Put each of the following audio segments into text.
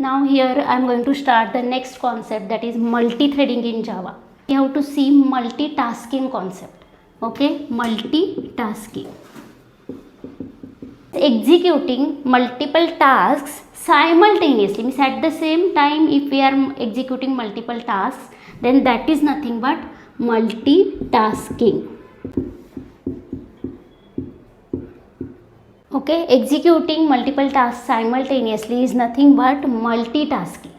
Now here I am going to start the next concept, that is multi-threading in Java. We have to see multitasking concept. Okay, multitasking. Executing multiple tasks simultaneously, means at the same time. If we are executing multiple tasks, then that is nothing but multitasking. Okay, executing multiple tasks simultaneously is nothing but multitasking.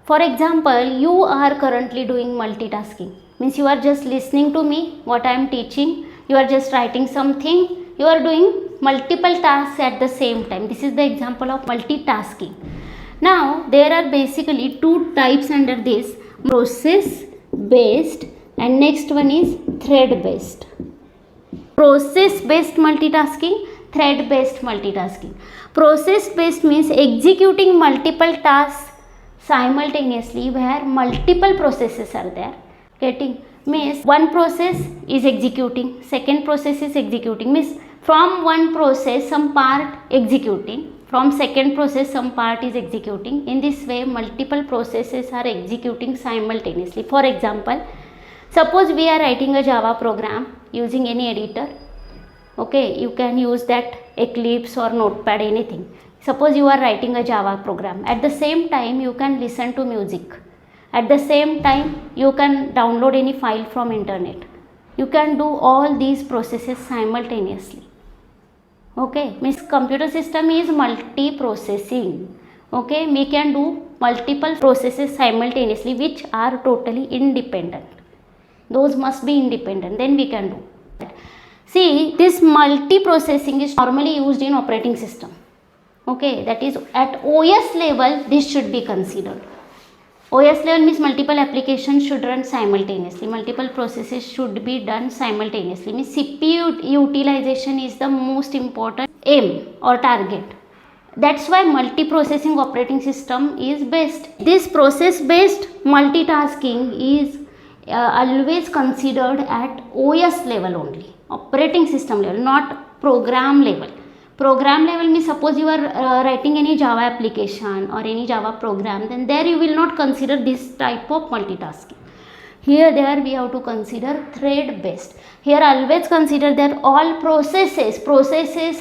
For example, you are currently doing multitasking, means you are just listening to me what I am teaching, you are just writing something, you are doing multiple tasks at the same time. This is the example of multitasking. Now there are basically two types under this: process based and next one is thread based. Process based multitasking, thread based multitasking. Process based means executing multiple tasks simultaneously where multiple processes are there. Getting? Means one process is executing, second process is executing, means from one process some part executing, from second process some part is executing. In this way multiple processes are executing simultaneously. For example, suppose we are writing a Java program using any editor. Okay, you can use that Eclipse or Notepad, anything. Suppose you are writing a Java program, at the same time you can listen to music, at the same time you can download any file from internet, you can do all these processes simultaneously. Okay, means computer system is multi-processing. Okay, we can do multiple processes simultaneously which are totally independent. Those must be independent, then we can do that. See, this multi-processing is normally used in operating system. Okay, that is at OS level this should be considered. OS level means multiple applications should run simultaneously, multiple processes should be done simultaneously, means CPU utilization is the most important aim or target. That's why multi-processing operating system is best. This process based multitasking is always considered at OS level only, operating system level, not program level. Program level means suppose you are writing any Java application or any Java program, then there you will not consider this type of multitasking. There we have to consider thread based. Here always consider that all processes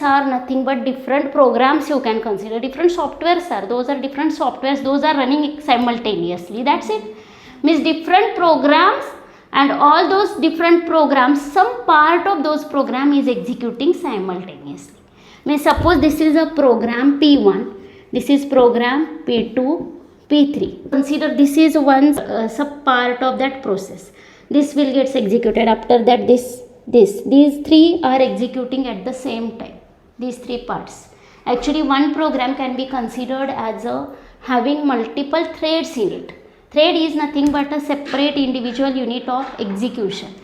are nothing but different programs. You can consider different softwares are, those are different softwares, those are running simultaneously, that's it. Means different programs, and all those different programs, some part of those program is executing simultaneously. Means suppose this is a program P1, this is program P2, P3. Consider this is one sub part of that process. This will get executed. After that these three are executing at the same time. These three parts. Actually one program can be considered as having multiple threads in it. Thread is nothing but a separate individual unit of execution.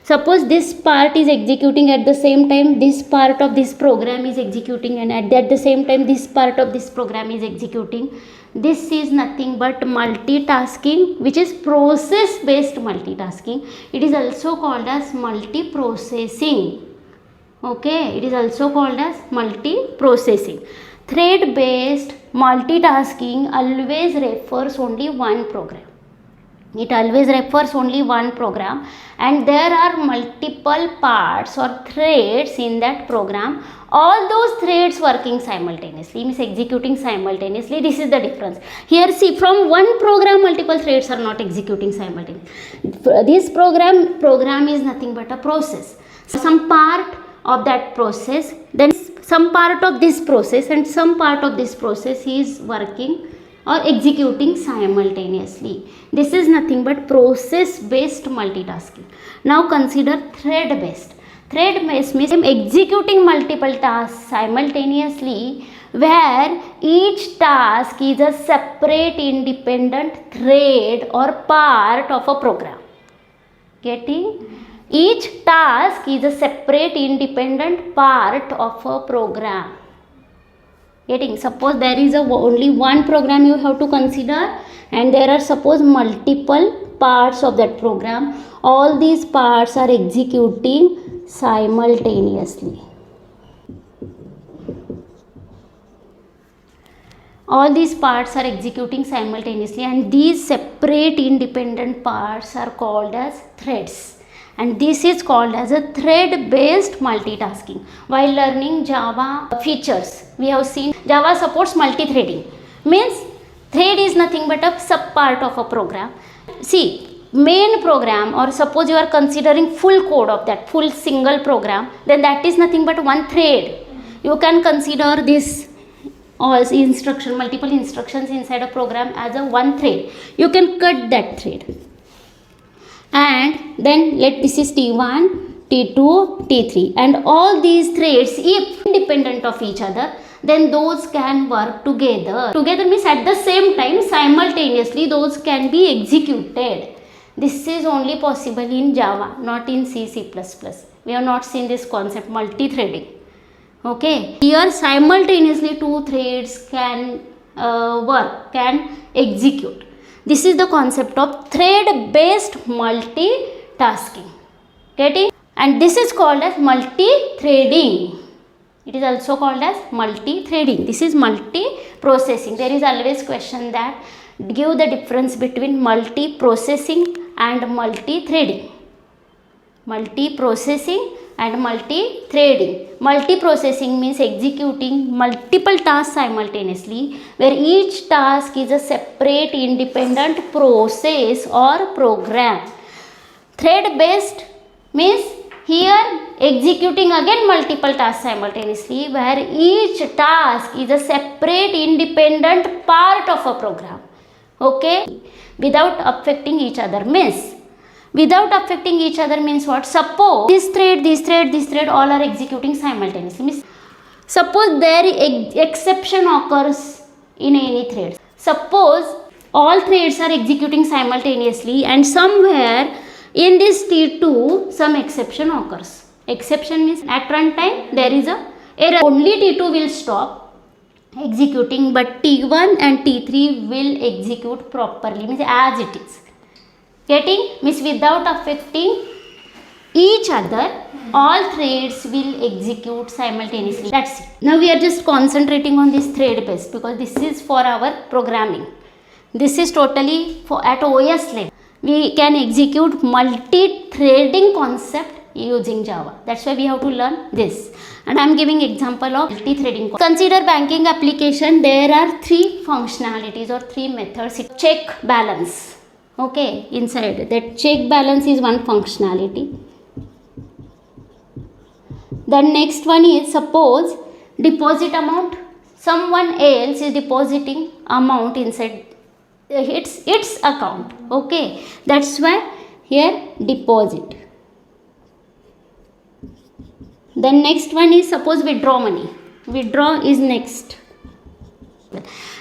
Suppose this part is executing at the same time, this part of this program is executing, and at the same time this part of this program is executing. This is nothing but multitasking, which is process based multitasking. It is also called as multiprocessing. Okay, it is also called as multiprocessing. Thread based multitasking always refers only one program. It always refers only one program, and there are multiple parts or threads in that program. All those threads working simultaneously, means executing simultaneously. This is the difference. Here see, from one program multiple threads are not executing simultaneously. This program is nothing but a process. Some part of that process, then some part of this process, and some part of this process is working or executing simultaneously. This is nothing but process based multitasking. Now consider thread based. Thread based means executing multiple tasks simultaneously where each task is a separate independent thread or part of a program. Getting? Each task is a separate independent part of a program. Getting? Suppose there is only one program you have to consider, and there are suppose multiple parts of that program. All these parts are executing simultaneously. all these parts are executing simultaneously, and these separate independent parts are called as threads, and this is called as a thread based multitasking. While learning Java features, we have seen Java supports multi-threading, means thread is nothing but a sub part of a program. See, main program, or suppose you are considering full code of that full single program, then that is nothing but one thread. You can consider this all instruction, multiple instructions inside a program as a one thread. You can cut that thread, and then this is T1, T2, T3, and all these threads, if independent of each other, then those can work together. Together means at the same time, simultaneously those can be executed. This is only possible in Java, not in C++. We have not seen this concept multi-threading. Okay, here simultaneously two threads can work, can execute. This is the concept of thread based multitasking. Getting? And this is called as multi-threading. It is also called as multi-threading. This is multi-processing. There is always question that give the difference between multi-processing and multi-threading. Multi-processing and multi-threading. Multi-processing means executing multiple tasks simultaneously, where each task is a separate independent process or program. Thread based means here executing again multiple tasks simultaneously, where each task is a separate independent part of a program. Okay, without affecting each other. Means without affecting each other means what? Suppose this thread all are executing simultaneously. Means suppose there exception occurs in any thread. Suppose all threads are executing simultaneously, and somewhere in this T2 some exception occurs. Exception means at runtime there is a error. Only T2 will stop executing, but T1 and T3 will execute properly, means as it is. Getting? Means without affecting each other, all threads will execute simultaneously. That's it. Now we are just concentrating on this thread based, because this is for our programming. This is totally for at OS level. We can execute multi-threading concept using Java. That's why we have to learn this. And I am giving example of multi-threading. Consider banking application. There are three functionalities or three methods. Check balance. Okay, inside that check balance is one functionality. Then next one is, suppose deposit amount. Someone else is depositing amount inside its account. Okay, that's why here deposit. Then next one is, suppose withdraw money. Withdraw is next.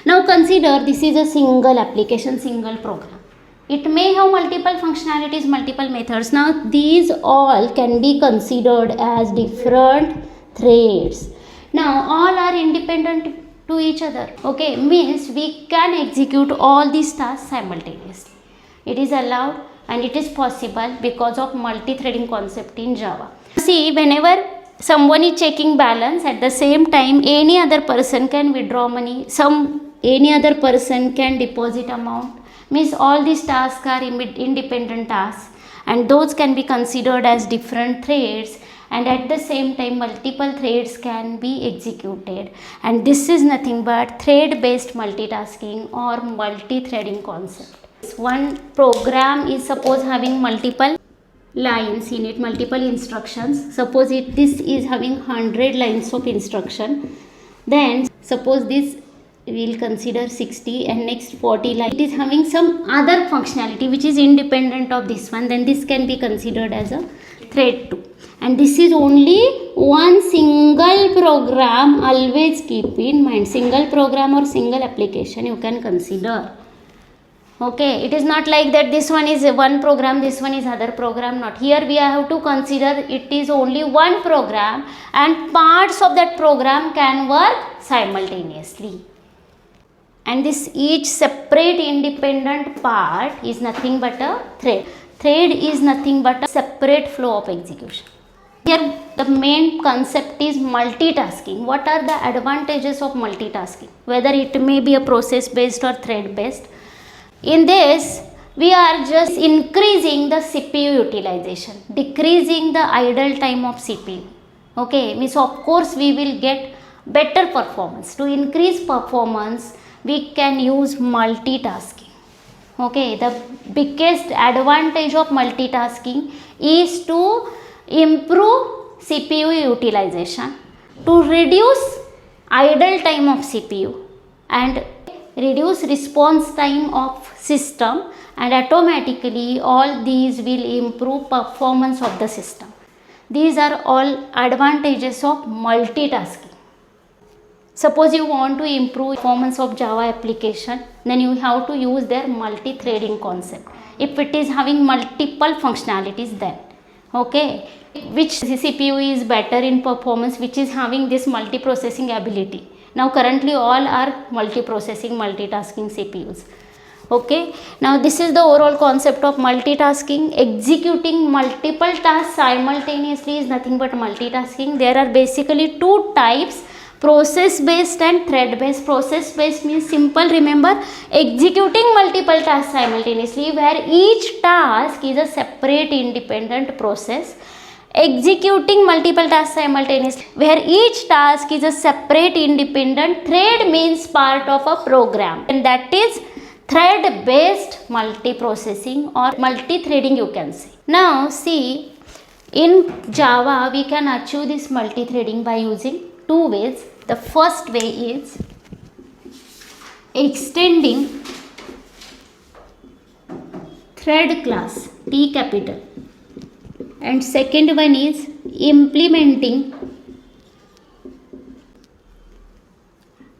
Now consider this is a single application, single program. It may have multiple functionalities, multiple methods. Now these all can be considered as different threads. Now all are independent to each other. Okay, means we can execute all these tasks simultaneously. It is allowed and it is possible because of multi-threading concept in Java. See, whenever someone is checking balance, at the same time any other person can withdraw money, any other person can deposit amount. Means all these tasks are independent tasks, and those can be considered as different threads, and at the same time multiple threads can be executed, and this is nothing but thread based multitasking or multi-threading concept. One program is suppose having multiple lines in it, multiple instructions. Suppose this is having 100 lines of instruction. Then suppose this we will consider 60 and next 40 lines. It is having some other functionality which is independent of this one, then this can be considered as a thread 2. And this is only one single program. Always keep in mind, single program or single application you can consider. Okay, it is not like that this one is one program, this one is other program. Not here. We have to consider it is only one program, and parts of that program can work simultaneously. And this each separate independent part is nothing but a thread. Thread is nothing but a separate flow of execution. Here the main concept is multitasking. What are the advantages of multitasking? Whether it may be a process based or thread based. In this, we are just increasing the CPU utilization, decreasing the idle time of CPU. Okay, means of course we will get better performance. To increase performance, we can use multitasking. Okay, the biggest advantage of multitasking is to improve CPU utilization, to reduce idle time of CPU and reduce response time of system, and automatically all these will improve performance of the system. These are all advantages of multitasking. Suppose you want to improve performance of Java application, then you have to use their multi-threading concept. If it is having multiple functionalities, then okay, which CPU is better in performance, which is having this multi-processing ability. Now currently all are multi-processing, multitasking CPUs. Okay, now this is the overall concept of multitasking. Executing multiple tasks simultaneously is nothing but multitasking. There are basically two types: process based and thread based. Process based means simple, remember, executing multiple tasks simultaneously, where each task is a separate independent process. Executing multiple tasks simultaneously, where each task is a separate independent thread, means part of a program, and that is thread based multiprocessing or multi-threading, you can say. Now see, in Java we can achieve this multi-threading by using two ways. The first way is extending thread class, T capital, and second one is implementing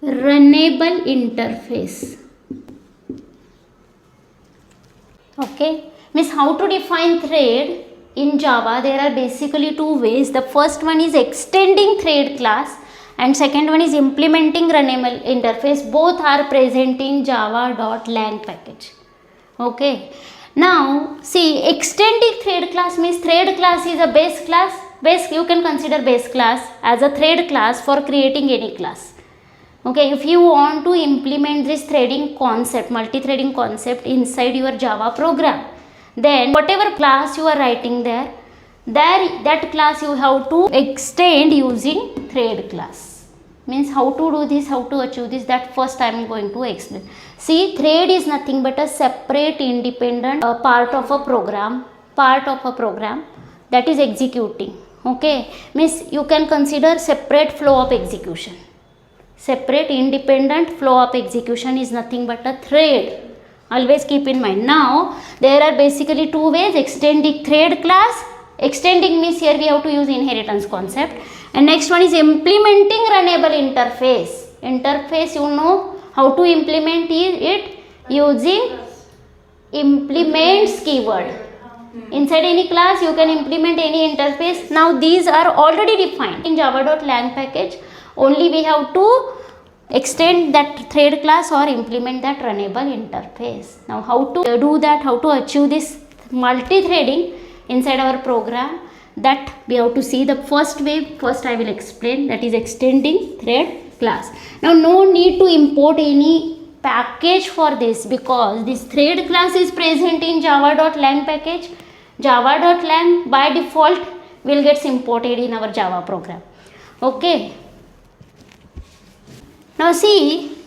runnable interface. Okay, means how to define thread in Java? There are basically two ways. The first one is extending thread class and second one is implementing runnable interface. Both are present in java.lang package. Okay, now see, extending thread class means thread class is a base class. You can consider base class as a thread class for creating any class. Okay, if you want to implement this threading concept, multi-threading concept inside your Java program, then whatever class you are writing there, that class you have to extend using thread class. Means how to do this, how to achieve this, that first I am going to explain. See, thread is nothing but a separate independent part of a program that is executing. Okay, means you can consider separate flow of execution. Separate independent flow of execution is nothing but a thread. Always keep in mind. Now there are basically two ways: extending thread class. Extending means here we have to use inheritance concept, and next one is implementing runnable interface. Interface, you know how to implement it using implements keyword. Inside any class you can implement any interface. Now these are already defined in java.lang package. Only we have to extend that thread class or implement that runnable interface. Now how to do that, how to achieve this multi-threading inside our program, that we have to see. The first way, first I will explain, that is extending thread class. Now no need to import any package for this, because this thread class is present in java.lang package. Java.lang by default will get imported in our Java program. Okay, now see,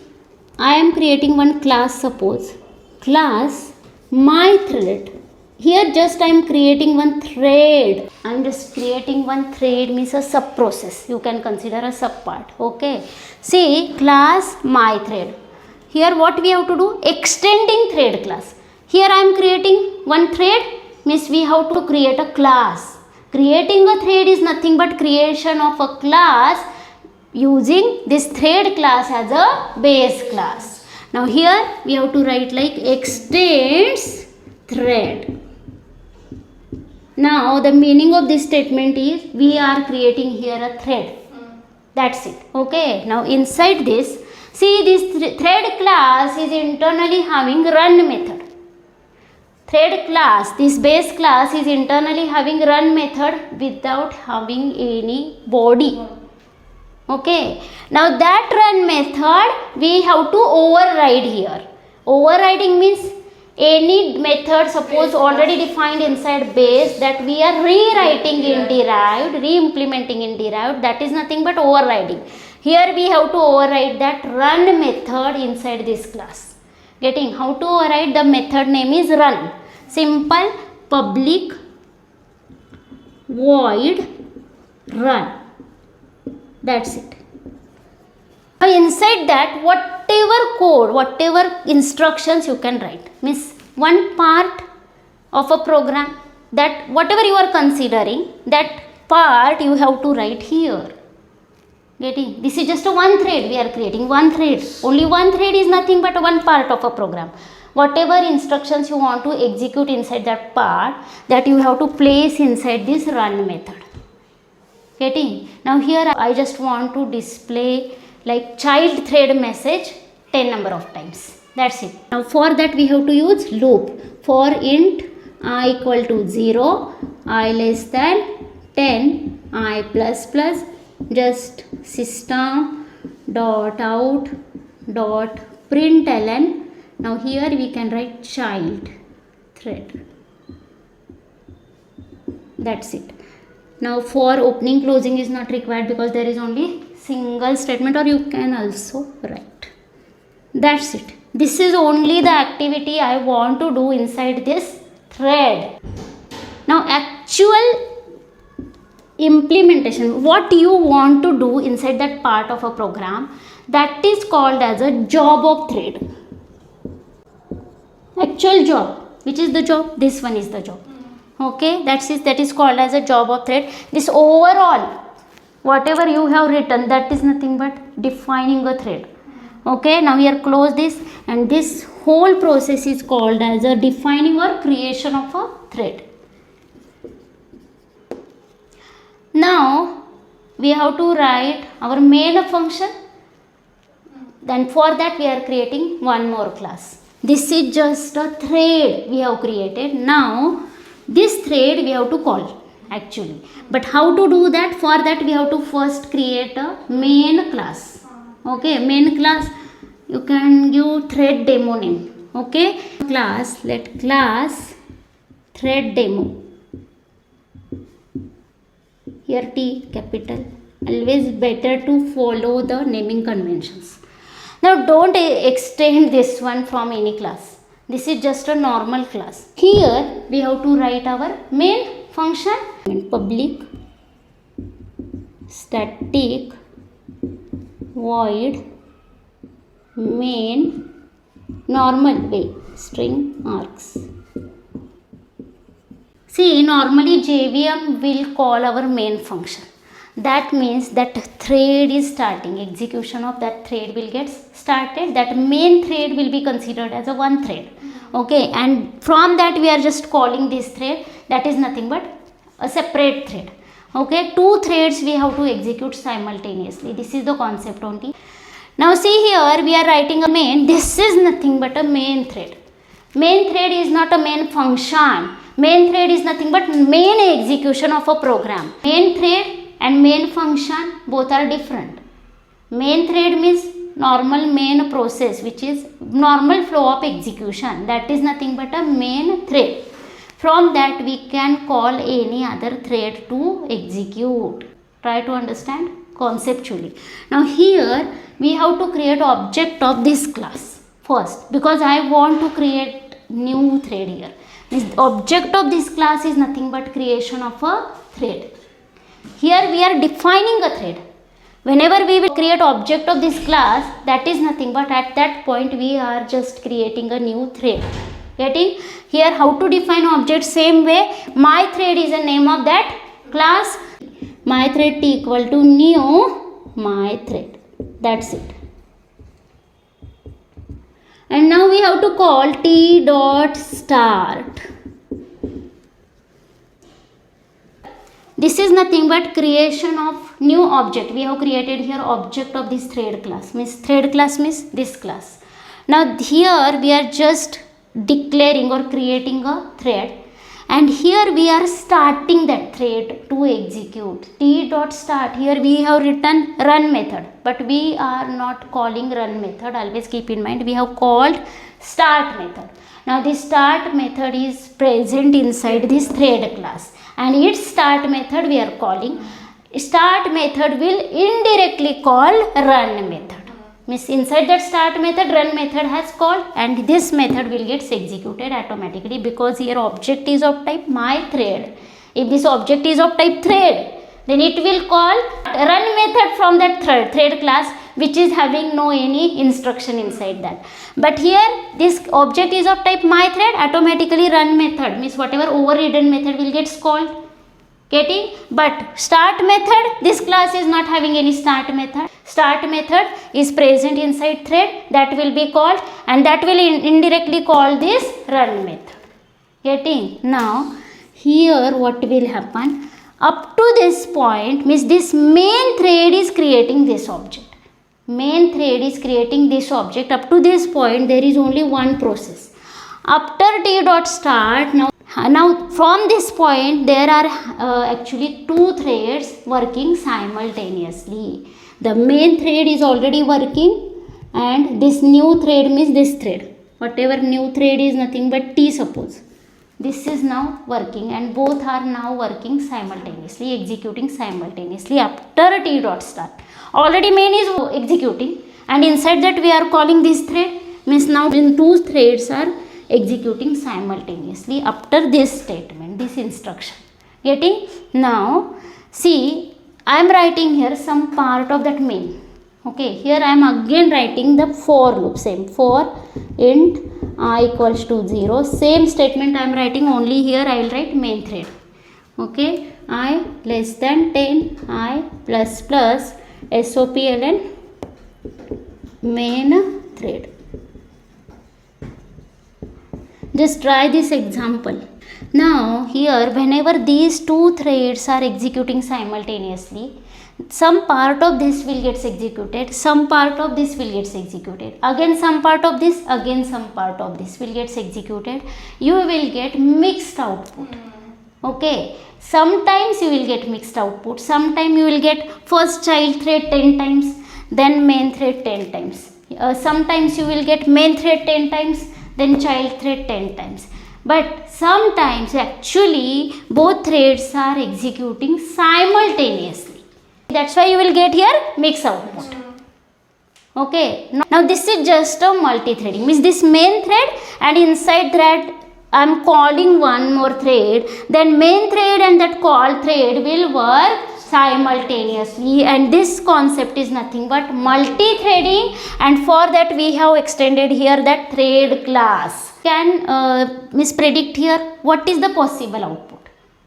I am creating one class. Suppose class my thread. Here just I am creating one thread. I am just creating one thread, means a sub process. You can consider a sub part. Okay, see, class my thread. Here what we have to do? Extending thread class. Here I am creating one thread, means we have to create a class. Creating a thread is nothing but creation of a class using this thread class as a base class. Now here we have to write like extends thread. Now the meaning of this statement is we are creating here a thread. That's it. Okay, now inside this, see, this thread class is internally having run method. thread class, this base class is internally having run method without having any body. Okay, now that run method we have to override here. Overriding means any method suppose already defined inside base that we are rewriting in derived, re-implementing in derived, that is nothing but overriding. Here we have to override that run method inside this class. Getting how to override? The method name is run. Simple public void run. That's it. Now inside that whatever code, whatever instructions you can write, means one part of a program, that whatever you are considering, that part you have to write here. Getting? This is just a one thread we are creating, one thread. Only one thread is nothing but one part of a program. Whatever instructions you want to execute inside that part, that you have to place inside this run method. Getting? Now here I just want to display like child thread message 10 number of times. That's it. Now for that we have to use loop. For int I equal to 0, I less than 10, I plus plus, just system dot out dot println. Now here we can write child thread. That's it. Now for opening closing is not required because there is only single statement, or you can also write. That's it. This is only the activity I want to do inside this thread. Now actual implementation, what you want to do inside that part of a program, that is called as a job of thread. Actual job. Which is the job? This one is the job. Okay, that is called as a job of thread. This overall, whatever you have written, that is nothing but defining a thread. Okay, now here close this, and this whole process is called as a defining or creation of a thread. Now we have to write our main function. Then for that we are creating one more class. This is just a thread we have created. Now this thread we have to call actually. But how to do that? For that we have to first create a main class. Okay, main class, you can give thread demo name. Okay, class, let class thread demo. Here T capital. Always better to follow the naming conventions. Now don't extend this one from any class. This is just a normal class. Here we have to write our main function. Public static void main normal way string args. See, normally JVM will call our main function. That means that thread is starting. Execution of that thread will get started. That main thread will be considered as a one thread. Okay, and from that we are just calling this thread. That is nothing but a separate thread. Okay, two threads we have to execute simultaneously. This is the concept only. Now see here we are writing a main. This is nothing but a main thread. Main thread is not a main function. Main thread is nothing but main execution of a program. Main thread and main function both are different. Main thread means normal main process, which is normal flow of execution. That is nothing but a main thread. From that we can call any other thread to execute. Try to understand conceptually. Now here we have to create object of this class first, because I want to create new thread here. This object of this class is nothing but creation of a thread. Here we are defining a thread. Whenever we will create object of this class, that is nothing but at that point we are just creating a new thread. Getting? Here how to define object? Same way, my thread is the name of that class. My thread T equal to new my thread. That's it. And now we have to call T dot start. This is nothing but creation of new object. We have created here object of this thread class. Means thread class means this class. Now here we are just declaring or creating a thread, and here we are starting that thread to execute. T dot start, here we have written run method, but we are not calling run method. Always keep in mind, we have called start method. Now this start method is present inside this thread class, and its start method we are calling. Start method will indirectly call run method. Means inside that start method, run method has called, and this method will get executed automatically, because here object is of type my thread. If this object is of type thread, then it will call run method from that thread class, which is having no any instruction inside that. But here this object is of type my thread, automatically run method means whatever overridden method will get called. Getting? But start method, this class is not having any start method. Start method is present inside thread, that will be called, and that will indirectly call this run method. Getting? Now here what will happen? Up to this point means this main thread is creating this object. Main thread is creating this object. Up to this point there is only one process. After T dot start, now from this point there are actually two threads working simultaneously. The main thread is already working, and this new thread means this thread. Whatever new thread is nothing but T, suppose. This is now working, and both are now working simultaneously, executing simultaneously after T dot start. Already main is executing, and inside that we are calling this thread, means now two threads are executing simultaneously after this statement, this instruction. Getting? Now see, I am writing here some part of that main. Okay, here I am again writing the for loop, same for int I equals to 0. Same statement I am writing, only here I will write main thread. Okay, I less than 10, I plus plus SOPLN main thread. Just try this example. Now here whenever these two threads are executing simultaneously, some part of this will get executed, some part of this will get executed, again some part of this, again some part of this will get executed. You will get mixed output. Okay, sometimes you will get mixed output, sometimes you will get first child thread 10 times, then main thread 10 times. Sometimes you will get main thread 10 times, then child thread 10 times. But sometimes actually both threads are executing simultaneously. That's why you will get here mix output. Okay, now this is just a multi-threading, means this main thread, and inside that I am calling one more thread, then main thread and that call thread will work simultaneously, and this concept is nothing but multi-threading, and for that we have extended here that thread class. Can mispredict here what is the possible output.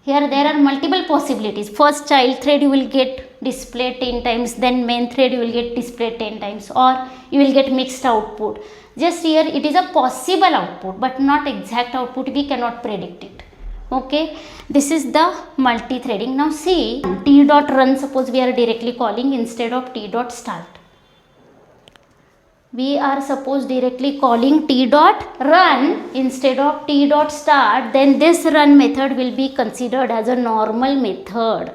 Here there are multiple possibilities. First child thread you will get displayed 10 times, then main thread you will get displayed 10 times, or you will get mixed output. Just here it is a possible output, but not exact output, we cannot predict it. Okay, this is the multi-threading. Now see, T dot run, suppose we are directly calling instead of T dot start. We are suppose directly calling T dot run instead of T dot start, then this run method will be considered as a normal method,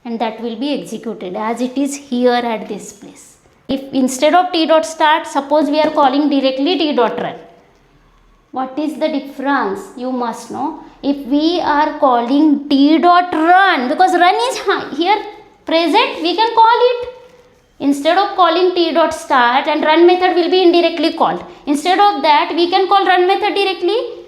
and that will be executed as it is here at this place. If instead of T dot start, suppose we are calling directly T dot run. What is the difference? You must know. If we are calling T dot run, because run is here present, we can call it. Instead of calling T dot start, and run method will be indirectly called. Instead of that, we can call run method directly.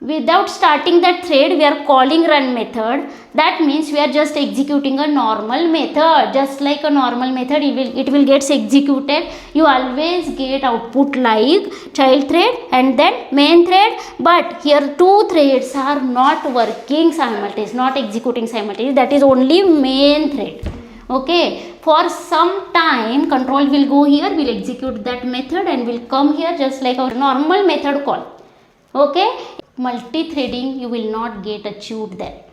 Without starting that thread, we are calling run method. That means we are just executing a normal method. Just like a normal method, it will get executed. You always get output like child thread and then main thread. But here two threads are not working simultaneously, not executing simultaneously. That is only main thread. Okay, for some time control will go here, will execute that method and will come here just like our normal method call. Okay, multi-threading you will not get achieved there.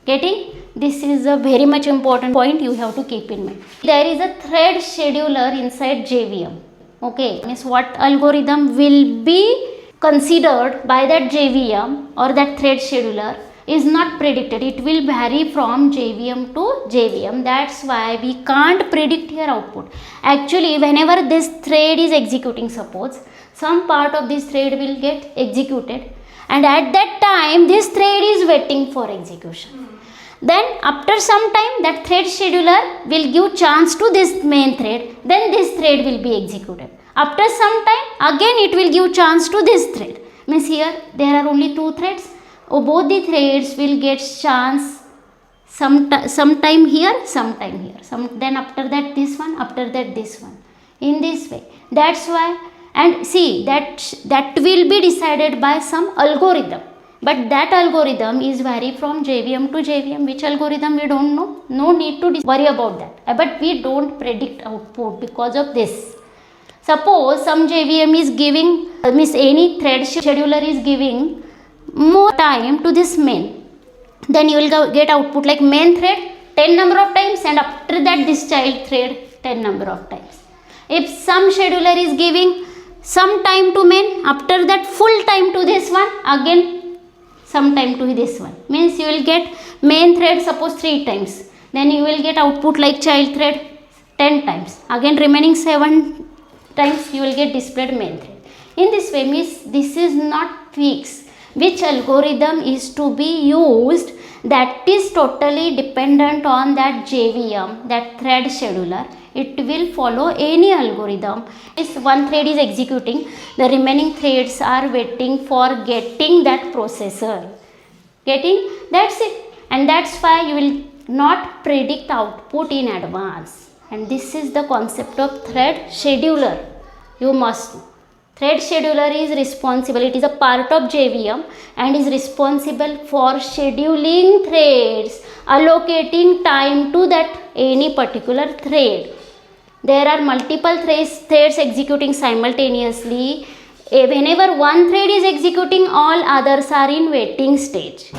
Getting? This is a very much important point you have to keep in mind. There is a thread scheduler inside JVM. Okay, means what algorithm will be considered by that JVM or that thread scheduler is not predicted. It will vary from JVM to JVM. That's why we can't predict here output. Actually, whenever this thread is executing, suppose some part of this thread will get executed, and at that time this thread is waiting for execution. Then after some time that thread scheduler will give chance to this main thread, then this thread will be executed. After some time again it will give chance to this thread. Means here there are only two threads. Both the threads will get chance some time here, then after that this one, after that this one, in this way. That's why, and see that will be decided by some algorithm, but that algorithm is vary from JVM to JVM. Which algorithm we don't know, no need to worry about that, but we don't predict output because of this. Suppose some JVM is giving, any thread scheduler is giving more time to this main, then you will get output like main thread 10 number of times, and after that this child thread 10 number of times. If some scheduler is giving some time to main, after that full time to this one, again some time to this one, means you will get main thread suppose 3 times, then you will get output like child thread 10 times, again remaining 7 times you will get displayed main thread. In this way, means this is not fixed. Which algorithm is to be used, that is totally dependent on that JVM, that thread scheduler. It will follow any algorithm. If one thread is executing, the remaining threads are waiting for getting that processor. Getting? That's it. And that's why you will not predict output in advance. And this is the concept of thread scheduler. You must know. Thread scheduler is responsible, it is a part of JVM and is responsible for scheduling threads, allocating time to that any particular thread. There are multiple threads executing simultaneously. Whenever one thread is executing, all others are in waiting stage.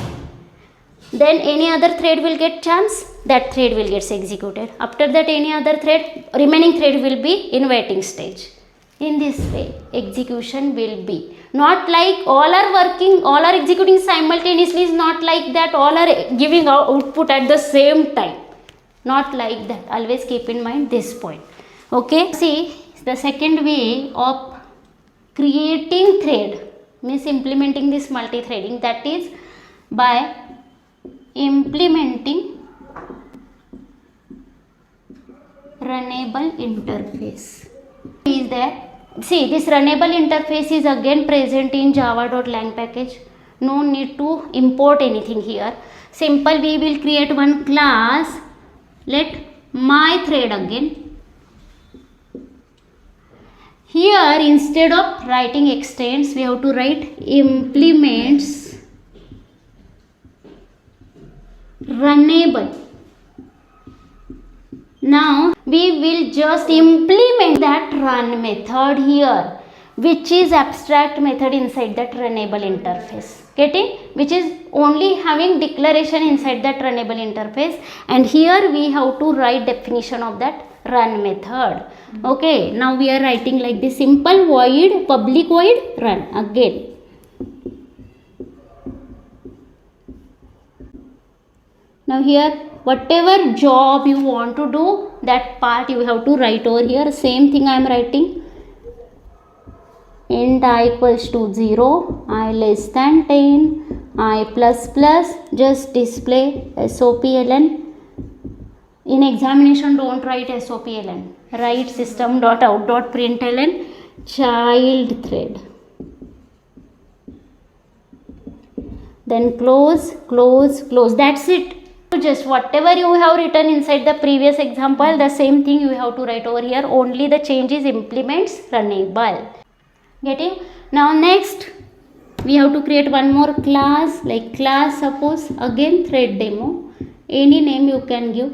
Then any other thread will get chance, that thread will get executed. After that any other thread, remaining thread will be in waiting stage. In this way, execution will be. Not like all are working, all are executing simultaneously, is not like that all are giving output at the same time. Not like that. Always keep in mind this point. Okay. See, the second way of creating thread, means implementing this multi-threading, that is by implementing runnable interface. Is there? See, this runnable interface is again present in java.lang package. No need to import anything here. Simple, we will create one class. Let my thread again. Here instead of writing extends, we have to write implements runnable. Now we will just implement that run method here, which is abstract method inside that runnable interface. Getting? Which is only having declaration inside that runnable interface, and here we have to write definition of that run method. Okay, now we are writing like this: simple void public void run again. Now here whatever job you want to do, that part you have to write over here. Same thing I am writing. Int I equals to 0, I less than 10, I plus plus, just display SOPLN. In examination don't write SOPLN, write system.out.println child thread. Then close, close, close. That's it. Just whatever you have written inside the previous example, the same thing you have to write over here. Only the change is implements runnable. Getting? Now next we have to create one more class, like class suppose again thread demo. Any name you can give,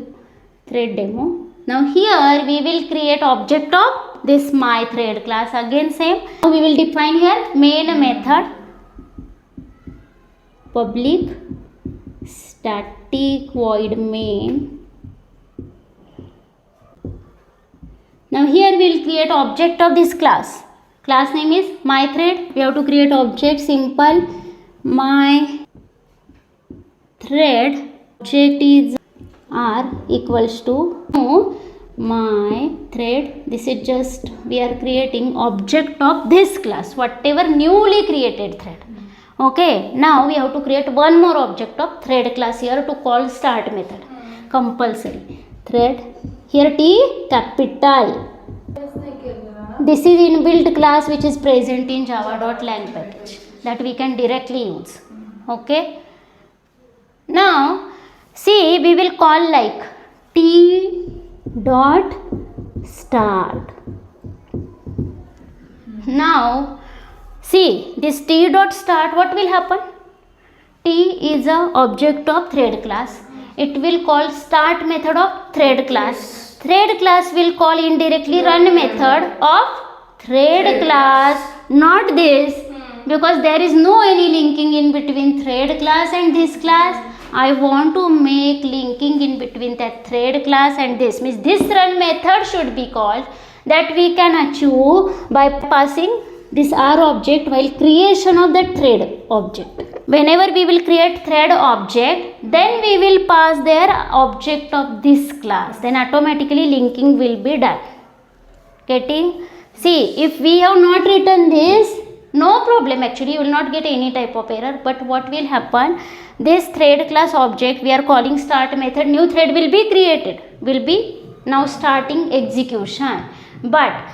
thread demo. Now here we will create object of this my thread class. Again same. Now we will define here main method public static void main. Now here we will create object of this class class name is my thread. We have to create object, simple my thread. Object is r equals to my thread. This is just we are creating object of this class, whatever newly created thread. Okay, now we have to create one more object of thread class here to call start method. Compulsory thread. Here T capital. This is inbuilt class which is present in java.lang package that we can directly use. Okay. Now see, we will call like T dot start. Now see, this T dot start, what will happen? T is a object of thread class. It will call start method of thread class. Thread class will call indirectly run method of thread class, not this, because there is no any linking in between thread class and this class. I want to make linking in between that thread class and this. Means this run method should be called, that we can achieve by passing this R object while creation of that thread object. Whenever we will create thread object, then we will pass their object of this class. Then automatically linking will be done. Getting? See, if we have not written this, no problem, actually you will not get any type of error. But what will happen? This thread class object we are calling start method, new thread will be created, will be now starting execution. But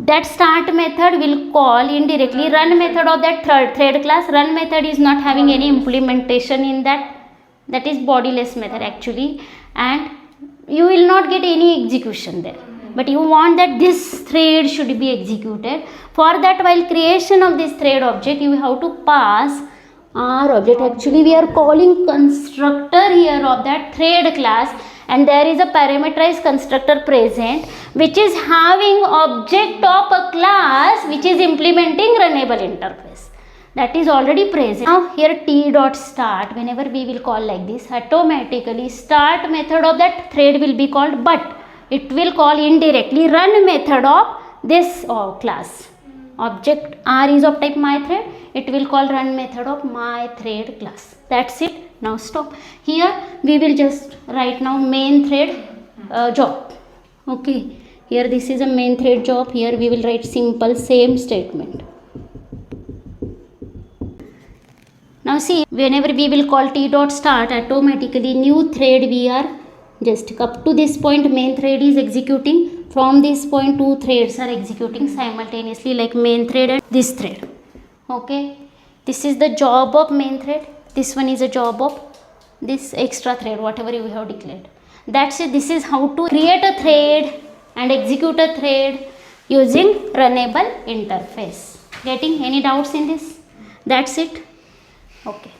that start method will call indirectly run method of that thread class. Run method is not having any implementation in that. That is bodiless method actually, and you will not get any execution there. But you want that this thread should be executed. For that, while creation of this thread object, you have to pass R object. Actually, we are calling constructor here of that thread class, and there is a parameterized constructor present which is having object of a class which is implementing runnable interface. That is already present. Now here T dot start, whenever we will call like this, automatically start method of that thread will be called, but it will call indirectly run method of this class. Object R is of type my thread, it will call run method of my thread class. That's it. Now stop. Here we will just write now main thread job. Okay, here this is a main thread job. Here we will write simple same statement. Now see, whenever we will call T dot start, automatically new thread we are just up to this point main thread is executing. From this point two threads are executing simultaneously, like main thread and this thread. Okay, this is the job of main thread. This one is a job of this extra thread, whatever you have declared. That's it. This is how to create a thread and execute a thread using runnable interface. Getting any doubts in this? That's it. Okay.